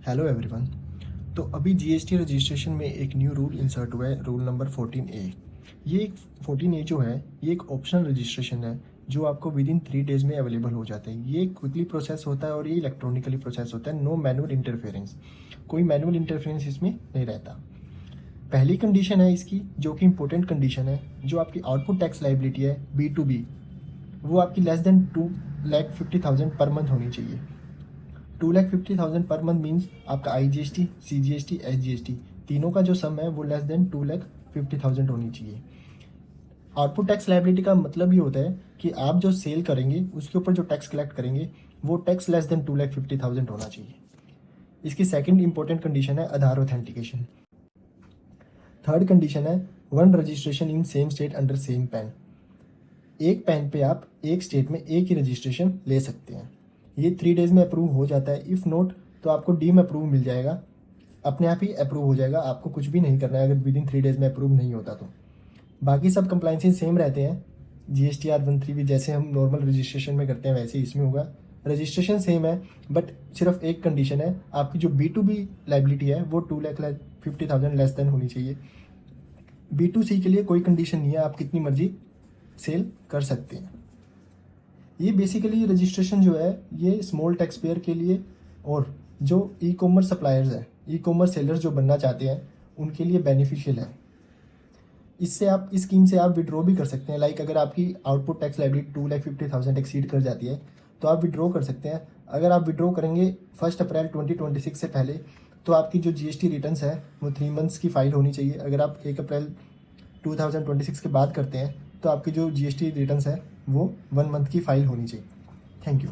Hello everyone. तो अभी GST registration में एक न्यू रूल इंसर्ट हुआ है, रूल नंबर 14A। ये एक 14A जो है ये एक ऑप्शनल रजिस्ट्रेशन है जो आपको विद इन 3 डेज़ में अवेलेबल हो जाता है। ये क्विकली प्रोसेस होता है और ये इलेक्ट्रॉनिकली प्रोसेस होता है, नो मैनुअल इंटरफेरेंस। कोई मैनुअल इंटरफेरेंस इसमें नहीं रहता। पहली कंडीशन है इसकी जो कि इंपॉर्टेंट कंडीशन है, जो आपकी आउटपुट टैक्स लाइबिलिटी है B2B, वो आपकी लेस देन 2,50,000 पर मंथ होनी चाहिए। 2,50,000 पर मंथ मीन्स आपका IGST, CGST, SGST तीनों का जो सम है वो लेस देन 2,50,000 होनी चाहिए। आउटपुट टैक्स लाइबिलिटी का मतलब ये होता है कि आप जो सेल करेंगे उसके ऊपर जो टैक्स कलेक्ट करेंगे वो टैक्स लेस देन 2,50,000 होना चाहिए। इसकी सेकंड इंपॉर्टेंट कंडीशन है आधार ऑथेंटिकेशन। थर्ड कंडीशन है one registration in same state under same pan. एक पैन पे आप एक स्टेट में एक ही रजिस्ट्रेशन ले सकते हैं। ये 3 डेज़ में अप्रूव हो जाता है। इफ़ नोट तो आपको डीम अप्रूव मिल जाएगा, अपने आप ही अप्रूव हो जाएगा, आपको कुछ भी नहीं करना है अगर विद इन 3 डेज़ में अप्रूव नहीं होता तो। बाकी सब कंप्लाइंसेस सेम रहते हैं। GSTR 13 भी जैसे हम नॉर्मल रजिस्ट्रेशन में करते हैं वैसे ही इसमें होगा। रजिस्ट्रेशन सेम है, बट सिर्फ एक कंडीशन है, आपकी जो B2B लाइबिलिटी है वो 2,50,000 लेस देन होनी चाहिए। B2C के लिए कोई कंडीशन नहीं है, आप कितनी मर्जी सेल कर सकते हैं। ये बेसिकली रजिस्ट्रेशन जो है ये स्मॉल टैक्स पेयर के लिए और जो ई-कॉमर्स सप्लायर्स हैं, ई-कॉमर्स सेलर्स जो बनना चाहते हैं उनके लिए बेनिफिशियल है। इससे आप इस स्कीम से आप विड्रॉ भी कर सकते हैं। लाइक अगर आपकी आउटपुट टैक्स लाइबिलिटी 2,50,000 एक्सीड कर जाती है तो आप विड्रॉ कर सकते हैं। अगर आप विड्रॉ करेंगे 1 अप्रैल 2026 से पहले तो आपकी जो GST रिटर्न्स है वो 3 मंथ्स की फाइल होनी चाहिए। अगर आप 1 अप्रैल 2026 के बाद करते हैं तो आपकी जो GST रिटर्न्स है वो 1 मंथ की फाइल होनी चाहिए। Thank you.